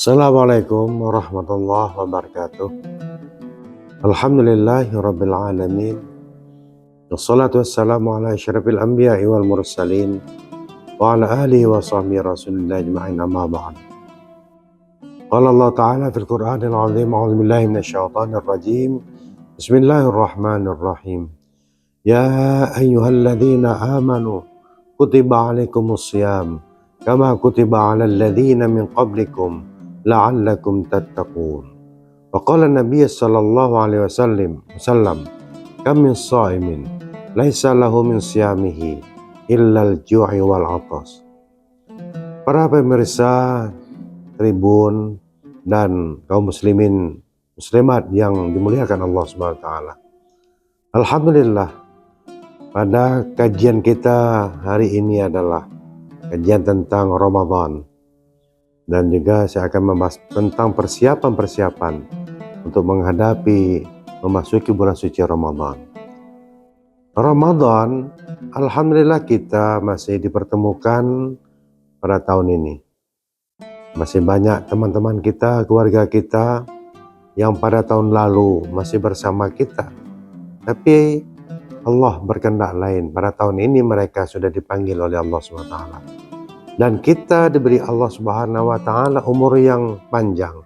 Assalamualaikum warahmatullahi wabarakatuh. Alhamdulillahi rabbil alamin. Wassalatu wassalamu ala asyrafil anbiya'i wal mursalin wa ala alihi wa sahbihi rasulillah ajma'in, amma ba'd. Qala Allah ta'ala fil Qur'anil azim, a'udzu billahi minasyaitonir rajim. Bismillahirrahmanirrahim. Ya ayyuhalladzina amanu kutiba alaikumus shiyam kama kutiba alal ladzina min qablikum la'allakum tattaqun. Wa qala Nabi sallallahu alaihi wasallam kam min sha'imin laisa lahu min siyamihi illa al-ju'i wal 'atas. Para pemirsa Tribun dan kaum muslimin muslimat yang dimuliakan Allah Subhanahu wa taala. Alhamdulillah, pada kajian kita hari ini adalah kajian tentang Ramadan. Dan juga saya akan membahas tentang persiapan-persiapan untuk menghadapi memasuki bulan suci Ramadan. Ramadan, alhamdulillah kita masih dipertemukan pada tahun ini. Masih banyak teman-teman kita, keluarga kita yang pada tahun lalu masih bersama kita. Tapi Allah berkehendak lain. Pada tahun ini mereka sudah dipanggil oleh Allah SWT. Dan kita diberi Allah Subhanahu wa taala umur yang panjang,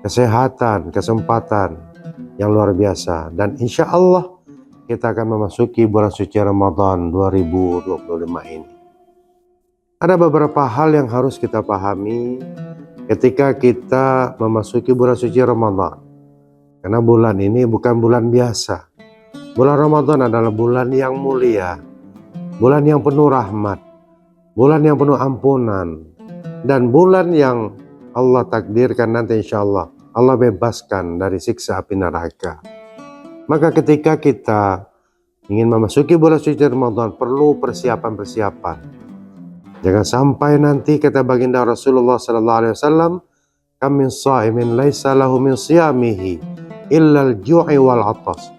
kesehatan, kesempatan yang luar biasa, dan insya Allah kita akan memasuki bulan suci Ramadan 2025 ini. Ada beberapa hal yang harus kita pahami ketika kita memasuki bulan suci Ramadan, karena bulan ini bukan bulan biasa. Bulan Ramadan adalah bulan yang mulia, bulan yang penuh rahmat, bulan yang penuh ampunan, dan bulan yang Allah takdirkan nanti insya Allah Allah bebaskan dari siksa api neraka. Maka ketika kita ingin memasuki bulan suci Ramadan perlu persiapan-persiapan. Jangan sampai nanti kata baginda Rasulullah SAW, kam min sha'imin laisa lahu min siyamihi illa al-ju'i wal 'atas.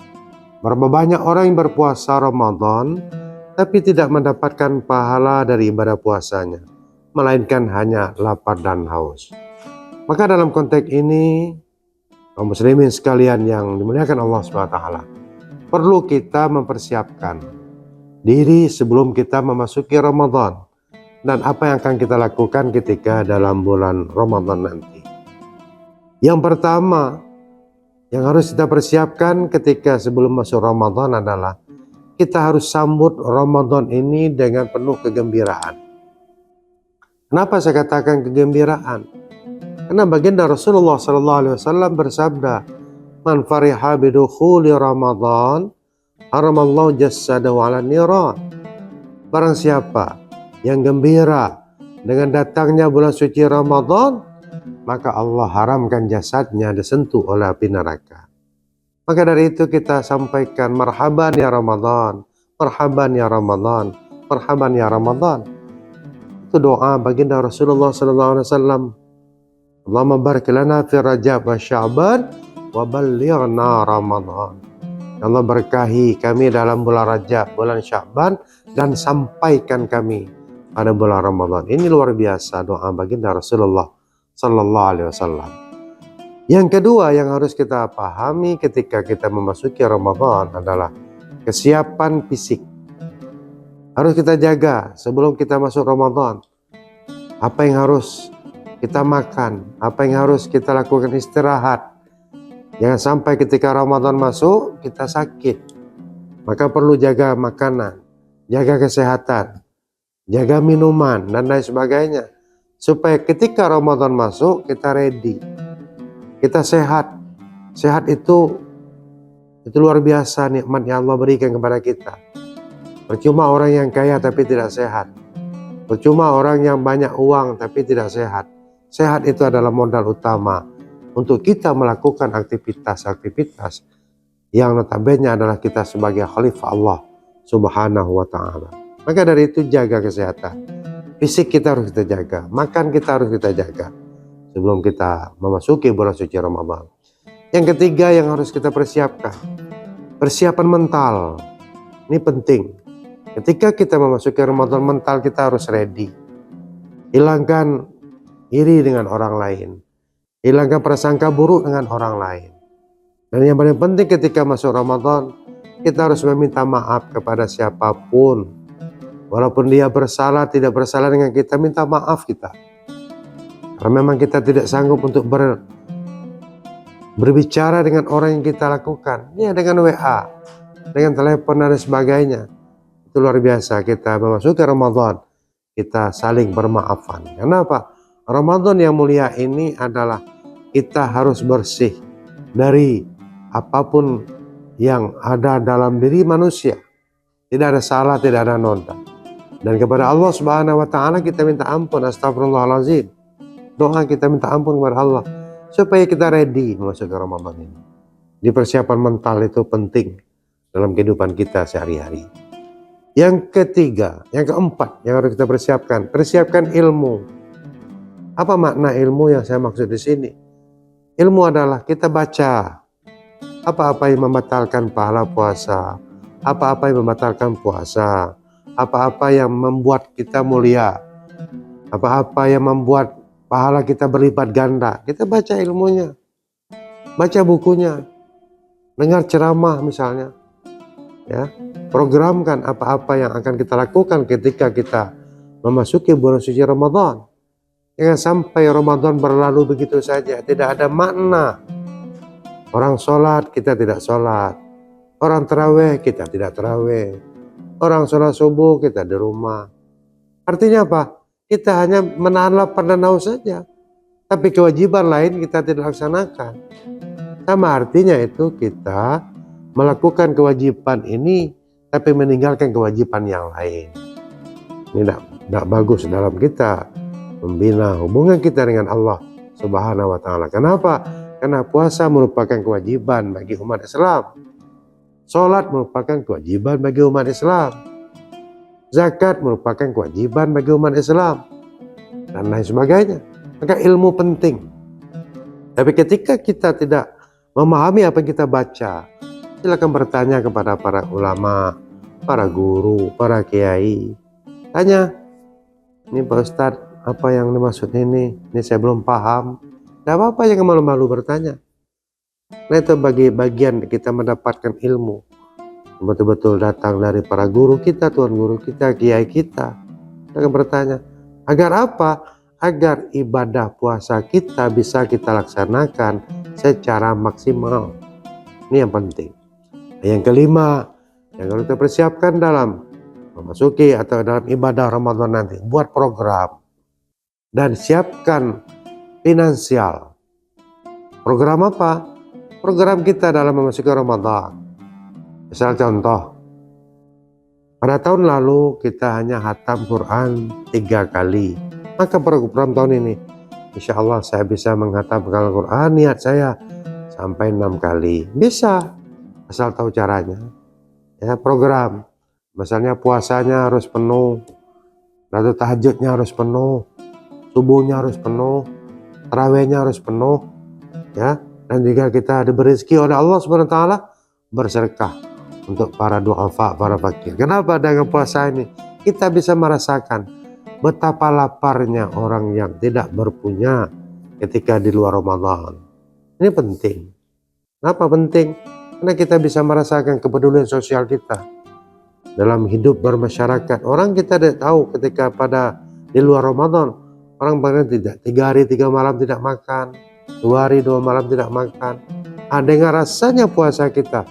Berapa banyak orang yang berpuasa Ramadan tapi tidak mendapatkan pahala dari ibadah puasanya, melainkan hanya lapar dan haus. Maka dalam konteks ini, kaum muslimin sekalian yang dimuliakan Allah SWT, perlu kita mempersiapkan diri sebelum kita memasuki Ramadan, dan apa yang akan kita lakukan ketika dalam bulan Ramadan nanti. Yang pertama yang harus kita persiapkan ketika sebelum masuk Ramadan adalah kita harus sambut Ramadan ini dengan penuh kegembiraan. Kenapa saya katakan kegembiraan? Karena baginda Rasulullah SAW bersabda, "Man fariha bidukhuli Ramadan, haramallahu jassadahu 'ala niran." Barang siapa yang gembira dengan datangnya bulan suci Ramadan, maka Allah haramkan jasadnya disentuh oleh api neraka. Maka dari itu kita sampaikan marhaban ya Ramadan, marhaban ya Ramadan, marhaban ya Ramadan. Itu doa baginda Rasulullah SAW. Allahumma barik lana fi Rajab wa Sya'ban wa ballighna Ramadan. Allah berkahi kami dalam bulan Rajab, bulan Sya'ban, dan sampaikan kami pada bulan Ramadan. Ini luar biasa doa baginda Rasulullah SAW. Yang kedua yang harus kita pahami ketika kita memasuki Ramadan adalah kesiapan fisik. Harus kita jaga sebelum kita masuk Ramadan. Apa yang harus kita makan, apa yang harus kita lakukan istirahat. Jangan sampai ketika Ramadan masuk kita sakit. Maka perlu jaga makanan, jaga kesehatan, jaga minuman dan lain sebagainya. Supaya ketika Ramadan masuk kita ready. Kita sehat. Sehat itu luar biasa nikmat yang Allah berikan kepada kita. Percuma orang yang kaya tapi tidak sehat. Percuma orang yang banyak uang tapi tidak sehat. Sehat itu adalah modal utama untuk kita melakukan aktivitas-aktivitas yang notabene adalah kita sebagai khalifah Allah Subhanahu wa taala. Maka dari itu jaga kesehatan. Fisik kita harus kita jaga, makan kita harus kita jaga sebelum kita memasuki bulan suci Ramadan. Yang ketiga yang harus kita persiapkan, persiapan mental. Ini penting. Ketika kita memasuki Ramadan, mental kita harus ready. Hilangkan iri dengan orang lain. hilangkan prasangka buruk dengan orang lain. Dan yang paling penting ketika masuk Ramadan, kita harus meminta maaf kepada siapapun. Walaupun dia bersalah, tidak bersalah dengan kita, minta maaf kita. Karena memang kita tidak sanggup untuk berbicara dengan orang yang kita lakukan. Ya, dengan WA, dengan telepon dan sebagainya. Itu luar biasa, kita memasuki Ramadan, kita saling bermaafan. Kenapa? Ramadan yang mulia ini adalah kita harus bersih dari apapun yang ada dalam diri manusia. Tidak ada salah, tidak ada noda. Dan kepada Allah Subhanahu wa Ta'ala kita minta ampun. Astagfirullahaladzim. Doa kita minta ampun kepada Allah supaya kita ready memasuki Ramadan ini. Di persiapan mental itu penting dalam kehidupan kita sehari-hari. Yang ketiga, yang keempat yang harus kita persiapkan ilmu. Apa makna ilmu yang saya maksud di sini? Ilmu adalah kita baca apa-apa yang membatalkan pahala puasa, apa-apa yang membatalkan puasa, apa-apa yang membuat kita mulia, apa-apa yang membuat pahala kita berlipat ganda. Kita baca ilmunya, baca bukunya, dengar ceramah misalnya, ya, programkan apa-apa yang akan kita lakukan ketika kita memasuki bulan suci Ramadan. Jangan sampai Ramadan berlalu begitu saja, tidak ada makna. Orang sholat, kita tidak sholat. Orang terawih, kita tidak terawih. Orang sholat subuh, kita di rumah. Artinya apa? Kita hanya menahan lapar dan haus saja. Tapi kewajiban lain kita tidak laksanakan. Sama artinya itu kita melakukan kewajiban ini, tapi meninggalkan kewajiban yang lain. Ini tidak bagus dalam kita membina hubungan kita dengan Allah Subhanahu wa Ta'ala. Kenapa? Karena puasa merupakan kewajiban bagi umat Islam. Sholat merupakan kewajiban bagi umat Islam. Zakat merupakan kewajiban bagi umat Islam. Dan lain sebagainya. Maka ilmu penting. Tapi ketika kita tidak memahami apa yang kita baca, silakan bertanya kepada para ulama, para guru, para kiai. Tanya, ini Pak Ustadz, apa yang dimaksud ini saya belum paham. Tidak apa-apa, jangan malu-malu bertanya. Nah, itu bagi bagian kita mendapatkan ilmu. Betul-betul datang dari para guru kita, tuan guru kita, kiai kita. Jangan bertanya. Agar apa? Agar ibadah puasa kita bisa kita laksanakan secara maksimal. Ini yang penting. Yang kelima, yang harus kita persiapkan dalam memasuki atau dalam ibadah Ramadan nanti, buat program dan siapkan finansial. Program apa? Program kita dalam memasuki Ramadan. Misal contoh, pada tahun lalu kita hanya hatam Quran 3 kali. Maka program tahun ini, insya Allah saya bisa menghatamkan Al-Quran, niat saya sampai 6 kali. Bisa, asal tahu caranya. Ya, program. Misalnya puasanya harus penuh, lalu tahajudnya harus penuh, subuhnya harus penuh, tarawihnya harus penuh, ya. Dan jika kita diberi rezeki oleh Allah Subhanahu wa Ta'ala, bersedekah untuk para duafa, para fakir. Kenapa dengan puasa ini kita bisa merasakan betapa laparnya orang yang tidak berpunya ketika di luar Ramadan. Ini penting. Kenapa penting? Karena kita bisa merasakan kepedulian sosial kita dalam hidup bermasyarakat. Orang kita tidak tahu ketika pada di luar Ramadan, orang bahkan tidak 3 hari 3 malam tidak makan, 2 hari 2 malam tidak makan. Dengan rasanya puasa kita,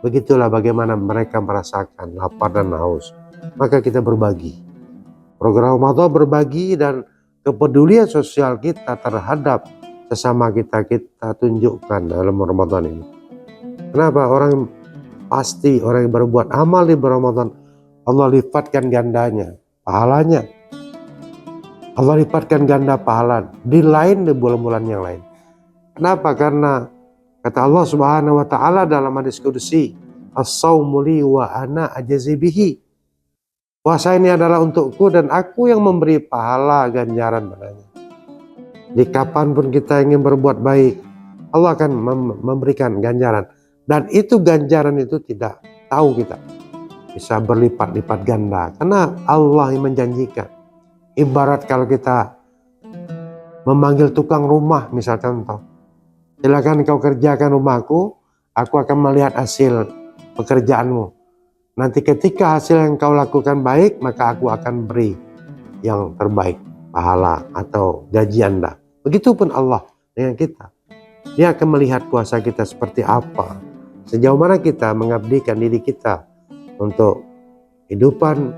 begitulah bagaimana mereka merasakan lapar dan haus. Maka kita berbagi. Program Ramadan berbagi dan kepedulian sosial kita terhadap sesama kita tunjukkan dalam Ramadan ini. Kenapa? Orang yang berbuat amal di Ramadan, Allah lipatkan gandanya, pahalanya. Allah lipatkan ganda pahala di bulan-bulan yang lain. Kenapa? Karena kata Allah Subhanahu wa Ta'ala dalam hadis qudsi, as-saumu li wa ana ajzi bihi. Puasa ini adalah untukku dan aku yang memberi pahala ganjaran padanya. Di kapanpun kita ingin berbuat baik, Allah akan memberikan ganjaran. Dan itu ganjaran itu tidak tahu kita bisa berlipat-lipat ganda. Karena Allah yang menjanjikan. Ibarat kalau kita memanggil tukang rumah misalkan contoh. Silakan kau kerjakan rumahku, aku akan melihat hasil pekerjaanmu. Nanti ketika hasil yang kau lakukan baik, maka aku akan beri yang terbaik, pahala atau gaji Anda. Begitupun Allah dengan kita. Dia akan melihat kuasa kita seperti apa. Sejauh mana kita mengabdikan diri kita untuk kehidupan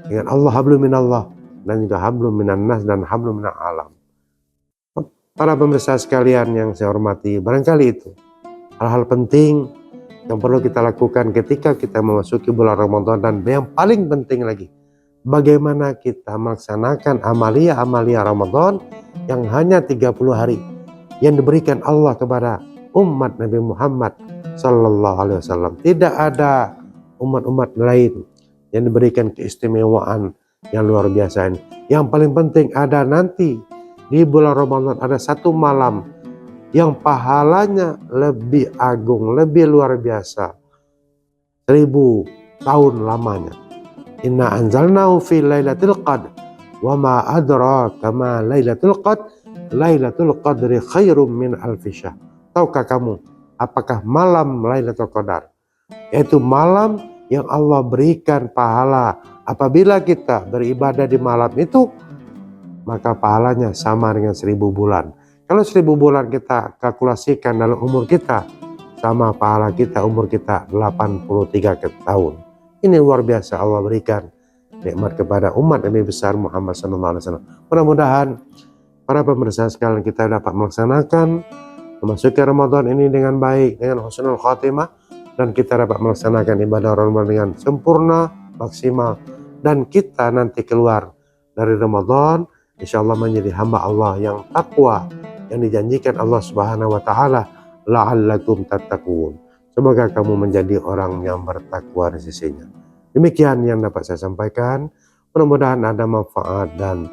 dengan Allah, hablum minallah, dan juga hablum minan nas dan hablum minal alam. Para pemirsa sekalian yang saya hormati, barangkali itu hal-hal penting yang perlu kita lakukan ketika kita memasuki bulan Ramadan. Dan yang paling penting lagi, bagaimana kita melaksanakan amalia-amalia Ramadan yang hanya 30 hari yang diberikan Allah kepada umat Nabi Muhammad Sallallahu Alaihi Wasallam. Tidak ada umat-umat lain yang diberikan keistimewaan yang luar biasa ini. Yang paling penting ada nanti di bulan Ramadan ada satu malam yang pahalanya lebih agung, lebih luar biasa, 1000 tahun lamanya. Inna anzalnahu fi lailatul qadr wa ma adraka ma lailatul qadr, lailatul qadri khairum min alfi syahr. Tahukah kamu apakah malam Lailatul Qadar? Yaitu malam yang Allah berikan pahala. Apabila kita beribadah di malam itu, maka pahalanya sama dengan 1000 bulan. Kalau 1000 bulan kita kalkulasikan dalam umur kita, sama pahala kita umur kita 83 tahun. Ini luar biasa Allah berikan nikmat kepada umat Nabi besar Muhammad SAW. Mudah-mudahan para pemirsa sekalian kita dapat melaksanakan memasuki Ramadan ini dengan baik, dengan husnul khatimah, dan kita dapat melaksanakan ibadah Ramadan dengan sempurna, maksimal, dan kita nanti keluar dari Ramadan insyaallah menjadi hamba Allah yang takwa, yang dijanjikan Allah Subhanahu wa taala, la'allakum tattaqun. Semoga kamu menjadi orang yang bertakwa di sisinya. Demikian yang dapat saya sampaikan. Mudah-mudahan ada manfaat, dan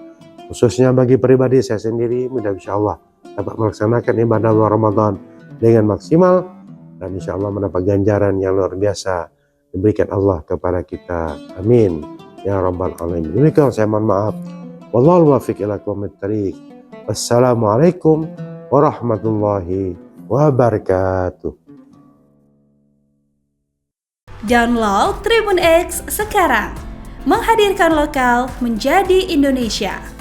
khususnya bagi pribadi saya sendiri, mudah insyaallah dapat melaksanakan ibadah Ramadan dengan maksimal, dan insyaallah mendapat ganjaran yang luar biasa diberikan Allah kepada kita. Amin ya rabbal alamin. Demikian saya mohon maaf. Wallahul muwaffiq ila aqwamit thariq. Wassalamualaikum warahmatullahi wabarakatuh. Download Tribun X sekarang, menghadirkan lokal menjadi Indonesia.